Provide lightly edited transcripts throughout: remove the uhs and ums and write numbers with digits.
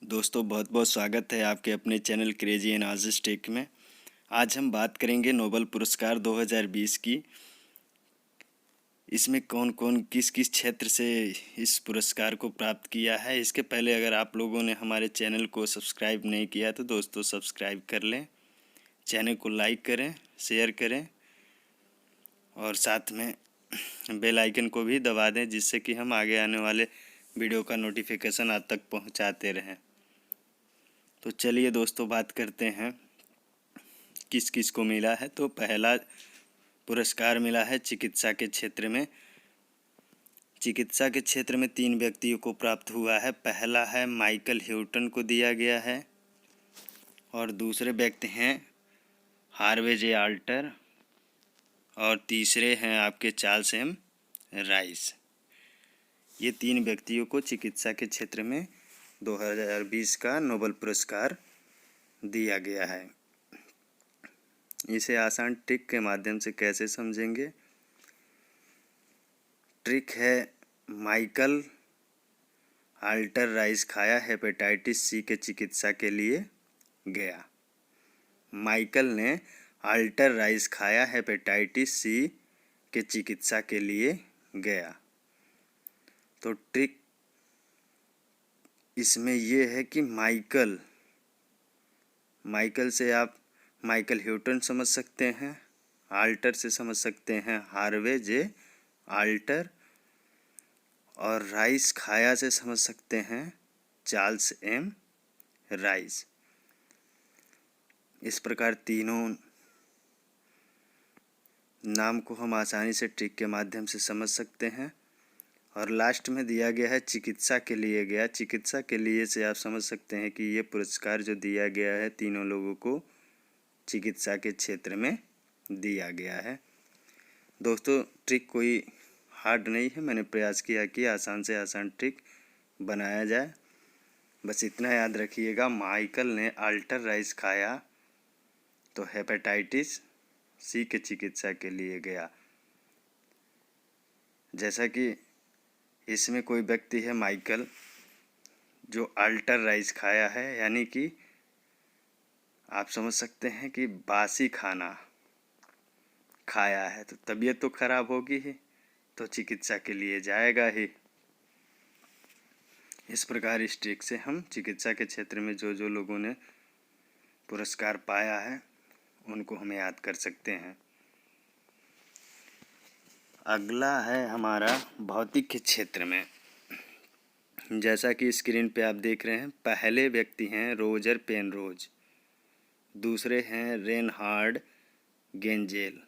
दोस्तों बहुत बहुत स्वागत है आपके अपने चैनल क्रेजी एंड आजिज टेक में। आज हम बात करेंगे नोबेल पुरस्कार 2020 की। इसमें कौन कौन किस किस क्षेत्र से इस पुरस्कार को प्राप्त किया है। इसके पहले अगर आप लोगों ने हमारे चैनल को सब्सक्राइब नहीं किया तो दोस्तों सब्सक्राइब कर लें, चैनल को लाइक करें, शेयर करें और साथ में बेल आइकन को भी दबा दें, जिससे कि हम आगे आने वाले वीडियो का नोटिफिकेशन आप तक पहुंचाते रहें। तो चलिए दोस्तों बात करते हैं किस किस को मिला है। तो पहला पुरस्कार मिला है चिकित्सा के क्षेत्र में। चिकित्सा के क्षेत्र में 3 व्यक्तियों को प्राप्त हुआ है। पहला है माइकल ह्यूटन को दिया गया है और दूसरे व्यक्ति हैं हार्वे जे आल्टर और तीसरे हैं आपके चार्ल्स एम राइस। ये 3 व्यक्तियों को चिकित्सा के क्षेत्र में 2020 का नोबेल पुरस्कार दिया गया है। इसे आसान ट्रिक के माध्यम से कैसे समझेंगे। ट्रिक है, माइकल आल्टर राइस खाया हेपेटाइटिस सी के चिकित्सा के लिए गया। माइकल ने आल्टर राइस खाया हेपेटाइटिस सी के चिकित्सा के लिए गया। तो ट्रिक इसमें ये है कि माइकल से आप माइकल ह्यूटन समझ सकते हैं, आल्टर से समझ सकते हैं हार्वे जे आल्टर और राइस खाया से समझ सकते हैं चार्ल्स एम राइस। इस प्रकार तीनों नाम को हम आसानी से ट्रिक के माध्यम से समझ सकते हैं। और लास्ट में दिया गया है चिकित्सा के लिए गया। चिकित्सा के लिए से आप समझ सकते हैं कि ये पुरस्कार जो दिया गया है तीनों लोगों को चिकित्सा के क्षेत्र में दिया गया है। दोस्तों ट्रिक कोई हार्ड नहीं है, मैंने प्रयास किया कि आसान से आसान ट्रिक बनाया जाए। बस इतना याद रखिएगा, माइकल ने आल्टर राइस खाया तो हेपेटाइटिस सी के चिकित्सा के लिए गया। जैसा कि इसमें कोई व्यक्ति है माइकल जो आल्टर राइस खाया है, यानी कि आप समझ सकते हैं कि बासी खाना खाया है, तो तबीयत तो खराब होगी ही, तो चिकित्सा के लिए जाएगा ही। इस प्रकार इस ट्रिक से हम चिकित्सा के क्षेत्र में जो जो लोगों ने पुरस्कार पाया है उनको हम याद कर सकते हैं। अगला है हमारा भौतिक के क्षेत्र में। जैसा कि स्क्रीन पे आप देख रहे हैं, पहले व्यक्ति हैं रोजर पेनरोज, दूसरे हैं रेनहार्ड गेंजेल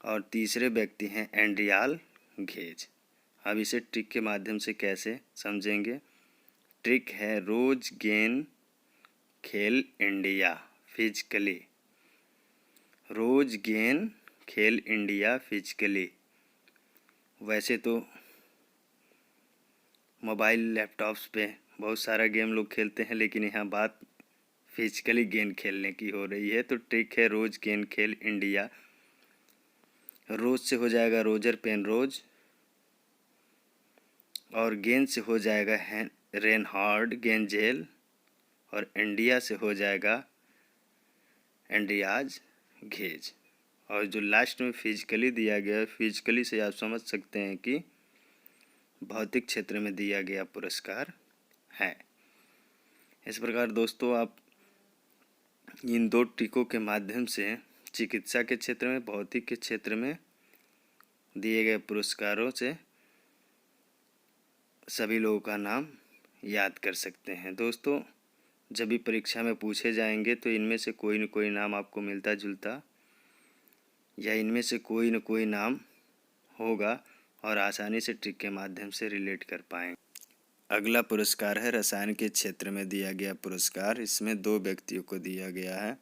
और तीसरे व्यक्ति हैं एंड्रियाल घेज। अब इसे ट्रिक के माध्यम से कैसे समझेंगे। ट्रिक है, रोज गेन खेल इंडिया फिजिकली। रोज गेन खेल इंडिया फिजिकली। वैसे तो मोबाइल लैपटॉप्स पे बहुत सारा गेम लोग खेलते हैं, लेकिन यहाँ बात फिजिकली गेम खेलने की हो रही है। तो ट्रिक है, रोज गेम खेल इंडिया। रोज से हो जाएगा रोजर पेनरोज और गेंद से हो जाएगा रेनहार्ड गेंजेल और इंडिया से हो जाएगा एंड्रियाज घेज। और जो लास्ट में फिजिकली दिया गया है, फिजिकली से आप समझ सकते हैं कि भौतिक क्षेत्र में दिया गया पुरस्कार है। इस प्रकार दोस्तों आप इन 2 ट्रिकों के माध्यम से चिकित्सा के क्षेत्र में, भौतिक के क्षेत्र में दिए गए पुरस्कारों से सभी लोगों का नाम याद कर सकते हैं। दोस्तों जब भी परीक्षा में पूछे जाएंगे तो इनमें से कोई न कोई नाम आपको मिलता जुलता या इनमें से कोई न कोई नाम होगा और आसानी से ट्रिक के माध्यम से रिलेट कर पाएंगे। अगला पुरस्कार है रसायन के क्षेत्र में दिया गया पुरस्कार। इसमें 2 व्यक्तियों को दिया गया है।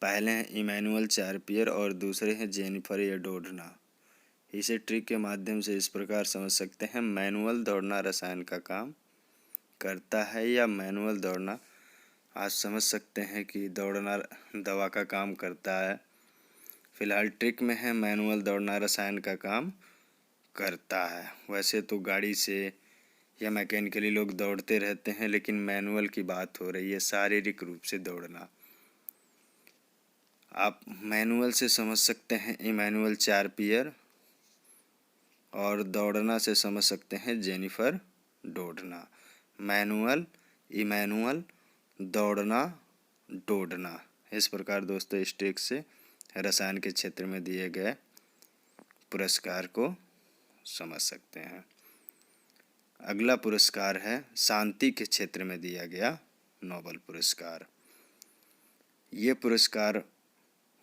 पहले हैं इमैनुअल चार्पियर और दूसरे हैं जेनिफर एडोडना। इसे ट्रिक के माध्यम से इस प्रकार समझ सकते हैं, मैनुअल दौड़ना रसायन का काम करता है या मैनुअल दौड़ना आप समझ सकते हैं कि दौड़ना दवा का काम करता है। फिलहाल ट्रिक में है मैनुअल दौड़ना रसायन का काम करता है। वैसे तो गाड़ी से या मैकेनिकली लोग दौड़ते रहते हैं, लेकिन मैनुअल की बात हो रही है, शारीरिक रूप से दौड़ना। आप मैनुअल से समझ सकते हैं इमैनुअल चार्पियर, और दौड़ना से समझ सकते हैं जेनिफर डोडना। मैनुअल, इमैनुअल, दौड़ना, डोडना। इस प्रकार दोस्तों इस ट्रिक से रसायन के क्षेत्र में दिए गए पुरस्कार को समझ सकते हैं। अगला पुरस्कार है शांति के क्षेत्र में दिया गया नोबेल पुरस्कार। ये पुरस्कार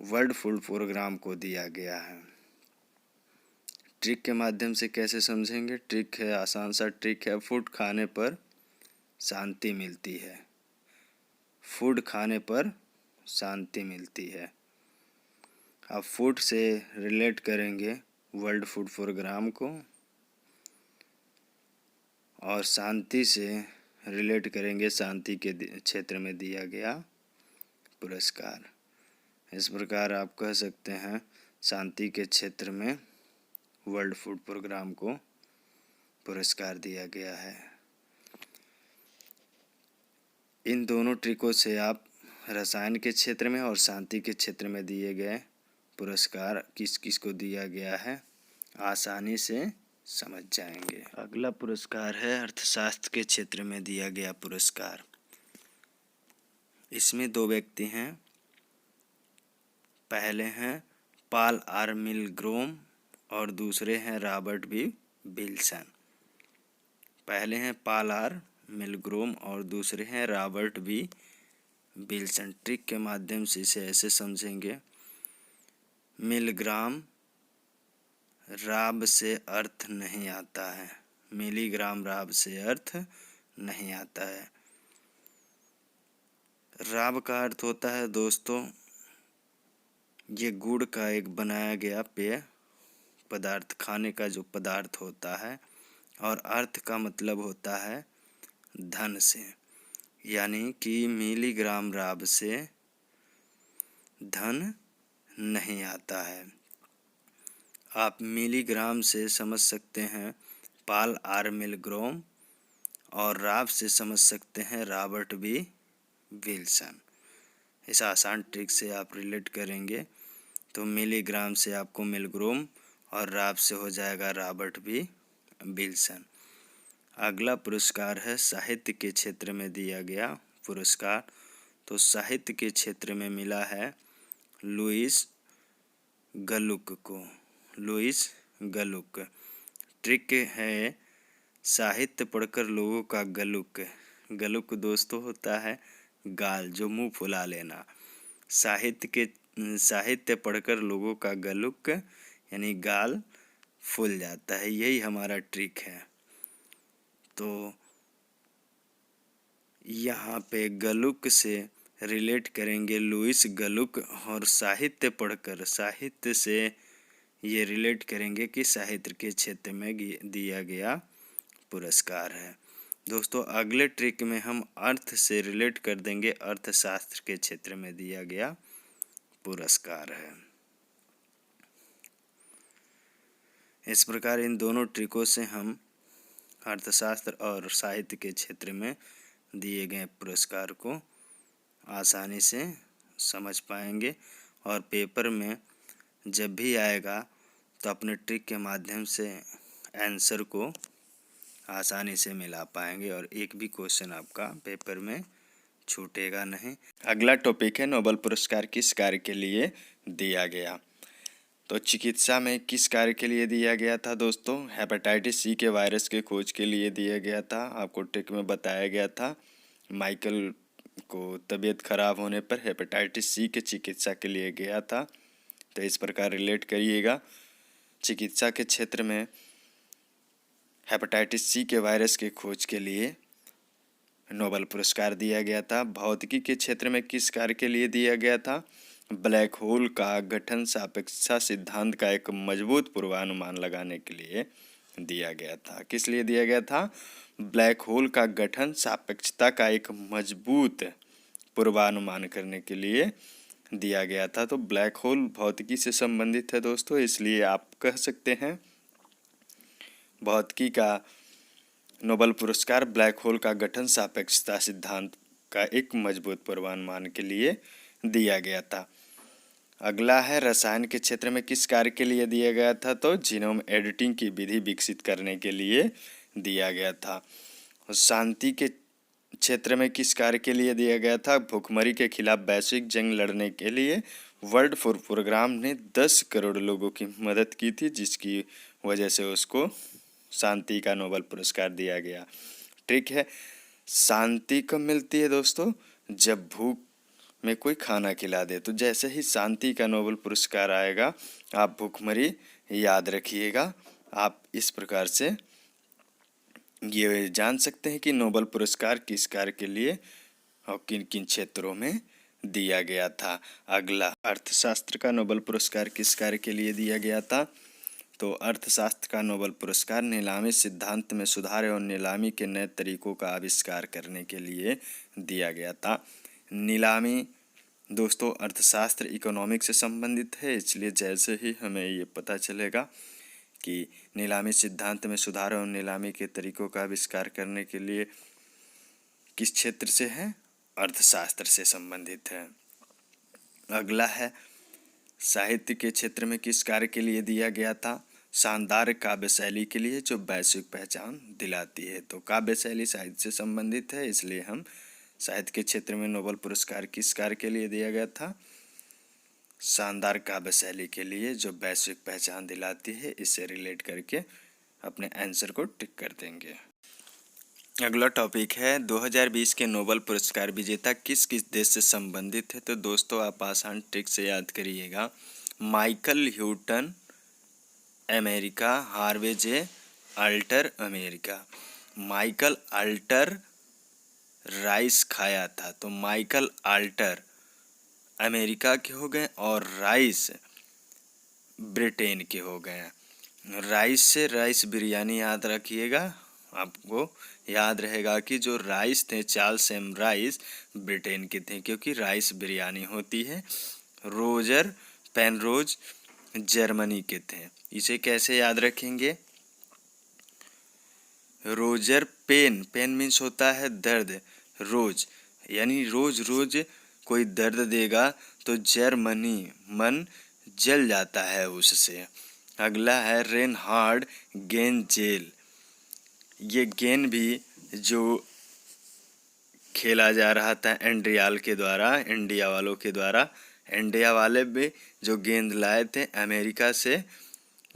वर्ल्ड फूड प्रोग्राम को दिया गया है। ट्रिक के माध्यम से कैसे समझेंगे? ट्रिक है, आसान सा ट्रिक है। फूड खाने पर शांति मिलती है। फूड खाने पर शांति मिलती है। आप फूड से रिलेट करेंगे वर्ल्ड फूड प्रोग्राम को, और शांति से रिलेट करेंगे शांति के क्षेत्र में दिया गया पुरस्कार। इस प्रकार आप कह सकते हैं शांति के क्षेत्र में वर्ल्ड फूड प्रोग्राम को पुरस्कार दिया गया है। इन दोनों ट्रिकों से आप रसायन के क्षेत्र में और शांति के क्षेत्र में दिए गए पुरस्कार किस किस को दिया गया है आसानी से समझ जाएंगे। अगला पुरस्कार है अर्थशास्त्र के क्षेत्र में दिया गया पुरस्कार। इसमें 2 व्यक्ति हैं। पहले हैं पॉल आर मिलग्रोम और दूसरे हैं रॉबर्ट बी विल्सन। पहले हैं पॉल आर मिलग्रोम और दूसरे हैं रॉबर्ट बी विल्सन। ट्रिक के माध्यम से इसे ऐसे समझेंगे, मिलग्राम राब से अर्थ नहीं आता है, मिलीग्राम राब से अर्थ नहीं आता है। राब का अर्थ होता है दोस्तों ये गुड़ का एक बनाया गया पेय पदार्थ, खाने का जो पदार्थ होता है, और अर्थ का मतलब होता है धन से, यानी कि मिलीग्राम राब से धन नहीं आता है। आप मिलीग्राम से समझ सकते हैं पॉल आर मिलग्रोम, और राब से समझ सकते हैं रॉबर्ट बी विल्सन। इस आसान ट्रिक से आप रिलेट करेंगे तो मिलीग्राम से आपको मिलग्रोम और राब से हो जाएगा रॉबर्ट बी विल्सन। अगला पुरस्कार है साहित्य के क्षेत्र में दिया गया पुरस्कार। तो साहित्य के क्षेत्र में मिला है लुईस गलुक को। लुईस गलुक। ट्रिक है साहित्य पढ़कर लोगों का गलुक। गलुक दोस्तों होता है गाल, जो मुंह फुला लेना। साहित्य पढ़कर लोगों का गलुक यानी गाल फूल जाता है, यही हमारा ट्रिक है। तो यहाँ पे गलुक से रिलेट करेंगे लुईस गलुक, और साहित्य पढ़कर साहित्य से ये रिलेट करेंगे कि साहित्य के क्षेत्र में दिया गया पुरस्कार है। दोस्तों अगले ट्रिक में हम अर्थ से रिलेट कर देंगे, अर्थशास्त्र के क्षेत्र में दिया गया पुरस्कार है। इस प्रकार इन दोनों ट्रिकों से हम अर्थशास्त्र और साहित्य के क्षेत्र में दिए गए पुरस्कार को आसानी से समझ पाएंगे, और पेपर में जब भी आएगा तो अपने ट्रिक के माध्यम से आंसर को आसानी से मिला पाएंगे, और एक भी क्वेश्चन आपका पेपर में छूटेगा नहीं। अगला टॉपिक है नोबेल पुरस्कार किस कार्य के लिए दिया गया। तो चिकित्सा में किस कार्य के लिए दिया गया था दोस्तों? हेपेटाइटिस सी के वायरस के खोज के लिए दिया गया था। आपको ट्रिक में बताया गया था माइकल को तबीयत खराब होने पर हेपेटाइटिस सी के चिकित्सा के लिए गया था। तो इस प्रकार रिलेट करिएगा, चिकित्सा के क्षेत्र में हेपेटाइटिस सी के वायरस के खोज के लिए नोबेल पुरस्कार दिया गया था। भौतिकी के क्षेत्र में किस कार्य के लिए दिया गया था? ब्लैक होल का गठन सापेक्षता सिद्धांत का एक मजबूत पूर्वानुमान लगाने के लिए दिया गया था। किस लिए दिया गया था? ब्लैक होल का गठन सापेक्षता का एक मजबूत पूर्वानुमान करने के लिए दिया गया था। तो ब्लैक होल भौतिकी से संबंधित है दोस्तों, इसलिए आप कह सकते हैं भौतिकी का नोबेल पुरस्कार ब्लैक होल का गठन सापेक्षता सिद्धांत का एक मजबूत पूर्वानुमान के लिए दिया गया था। अगला है रसायन के क्षेत्र में किस कार्य के लिए दिया गया था, तो जीनोम एडिटिंग की विधि विकसित करने के लिए दिया गया था। शांति के क्षेत्र में किस कार्य के लिए दिया गया था, भूखमरी के खिलाफ वैश्विक जंग लड़ने के लिए वर्ल्ड फूड प्रोग्राम ने 10 करोड़ लोगों की मदद की थी, जिसकी वजह से उसको शांति का नोबेल पुरस्कार दिया गया। ठीक है, शांति कब मिलती है दोस्तों, जब भूख में कोई खाना खिला दे। तो जैसे ही शांति का नोबेल पुरस्कार आएगा, आप भूखमरी याद रखिएगा। आप इस प्रकार से ये जान सकते हैं कि नोबेल पुरस्कार किस कार्य के लिए और किन किन क्षेत्रों में दिया गया था। अगला, अर्थशास्त्र का नोबेल पुरस्कार किस कार्य के लिए दिया गया था, तो अर्थशास्त्र का नोबेल पुरस्कार नीलामी सिद्धांत में सुधार और नीलामी के नए तरीकों का आविष्कार करने के लिए दिया गया था। नीलामी दोस्तों अर्थशास्त्र इकोनॉमिक्स से संबंधित है, इसलिए जैसे ही हमें ये पता चलेगा कि नीलामी सिद्धांत में सुधार और नीलामी के तरीकों का आविष्कार करने के लिए किस क्षेत्र से है, अर्थशास्त्र से संबंधित है। अगला है साहित्य के क्षेत्र में किस कार्य के लिए दिया गया था, शानदार काव्य शैली के लिए जो वैश्विक पहचान दिलाती है। तो काव्य शैली साहित्य से संबंधित है, इसलिए हम साहित्य के क्षेत्र में नोबेल पुरस्कार किस कार्य के लिए दिया गया था, शानदार काव्य शैली के लिए जो वैश्विक पहचान दिलाती है। इससे रिलेट करके अपने आंसर को टिक कर देंगे। अगला टॉपिक है 2020 के नोबेल पुरस्कार विजेता किस किस देश से संबंधित है। तो दोस्तों आप आसान ट्रिक से याद करिएगा। Michael Houghton America, Harvey J Alter America. Michael Alter rice खाया था, तो माइकल अल्टर अमेरिका के हो गए और राइस ब्रिटेन के हो गए। राइस से राइस बिरयानी याद रखिएगा, आपको याद रहेगा कि जो राइस थे चार्ल्स एम राइस ब्रिटेन के थे, क्योंकि राइस बिरयानी होती है। रोजर पेनरोज जर्मनी के थे। इसे कैसे याद रखेंगे, रोजर पेन मीन्स होता है दर्द, रोज यानी रोज रोज कोई दर्द देगा तो जर्मनी मन जल जाता है उससे। अगला है रेनहार्ड गेंजेल। ये गेम भी जो खेला जा रहा था एंड्रियाल के द्वारा, इंडिया वालों के द्वारा, इंडिया वाले भी जो गेंद लाए थे अमेरिका से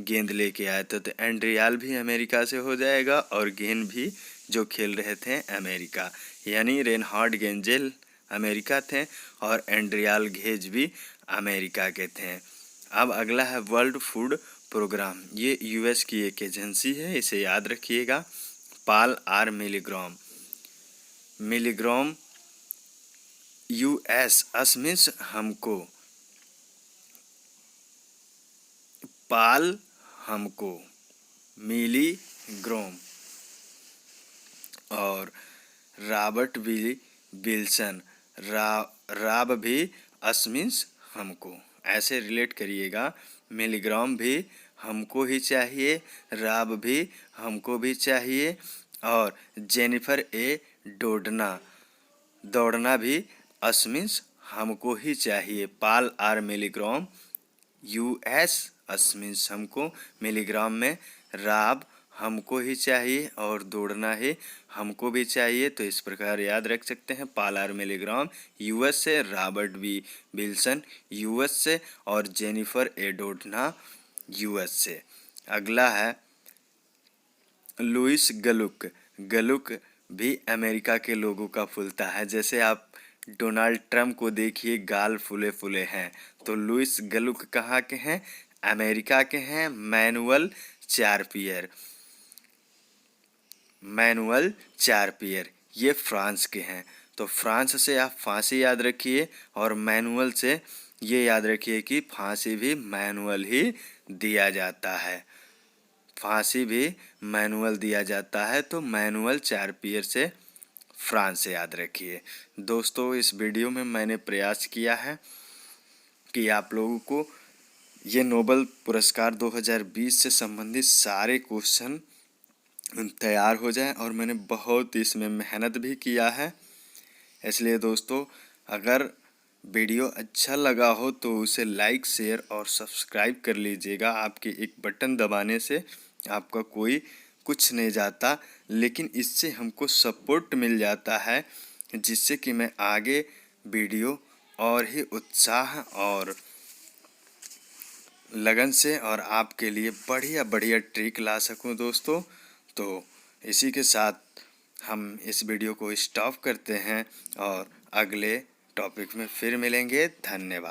गेंद लेके आए थे, तो एंड्रियाल भी अमेरिका से हो जाएगा और गेंद भी जो खेल रहे थे अमेरिका, यानी रेनहार्ड गेंजेल अमेरिका थे और एंड्रियाल घेज भी अमेरिका के थे। अब अगला है वर्ल्ड फूड प्रोग्राम। ये यूएस की एक एजेंसी है, इसे याद रखिएगा। Paul R Milgrom, Milgrom US us means हमको, पाल हमको, मिलीग्राम, और रॉबर्ट विल्सन राब भी अस मीन्स हमको। ऐसे रिलेट करिएगा, मिलीग्राम भी हमको ही चाहिए, राब भी हमको भी चाहिए, और जेनिफर ए दौड़ना भी अस मीन्स हमको ही चाहिए। Paul R Milgrom US us means हमको, मिलीग्राम में राब हमको ही चाहिए और दौड़ना ही हमको भी चाहिए। तो इस प्रकार याद रख सकते हैं, पाल आर मिलीग्राम यूएस से, रॉबर्ट बी विल्सन यूएस से और जेनिफर ए डोडना यूएस से। अगला है लुइस गलुक। गलुक भी अमेरिका के लोगों का फूलता है। जैसे आप डोनाल्ड ट्रंप को देखिए, गाल फूले फूले हैं, तो लुइस गलुक कहाँ के हैं, अमेरिका के हैं। मैनुअल चारपियर ये फ्रांस के हैं। तो फ्रांस से आप फांसी याद रखिए और मैनुअल से ये याद रखिए कि फांसी भी मैनुअल ही दिया जाता है, फांसी भी मैनुअल दिया जाता है। तो मैनुअल चारपियर से फ्रांस से याद रखिए। दोस्तों इस वीडियो में मैंने प्रयास किया है कि आप लोगों को ये नोबेल पुरस्कार 2020 से संबंधित सारे क्वेश्चन तैयार हो जाए। और मैंने बहुत इसमें मेहनत भी किया है। इसलिए दोस्तों, अगर वीडियो अच्छा लगा हो तो उसे लाइक शेयर और सब्सक्राइब कर लीजिएगा। आपके एक बटन दबाने से आपका कोई कुछ नहीं जाता, लेकिन इससे हमको सपोर्ट मिल जाता है, जिससे कि मैं आगे वीडियो और ही उत्साह और लगन से और आपके लिए बढ़िया बढ़िया ट्रिक ला सकूं दोस्तों। तो इसी के साथ हम इस वीडियो को स्टॉप करते हैं और अगले टॉपिक में फिर मिलेंगे। धन्यवाद।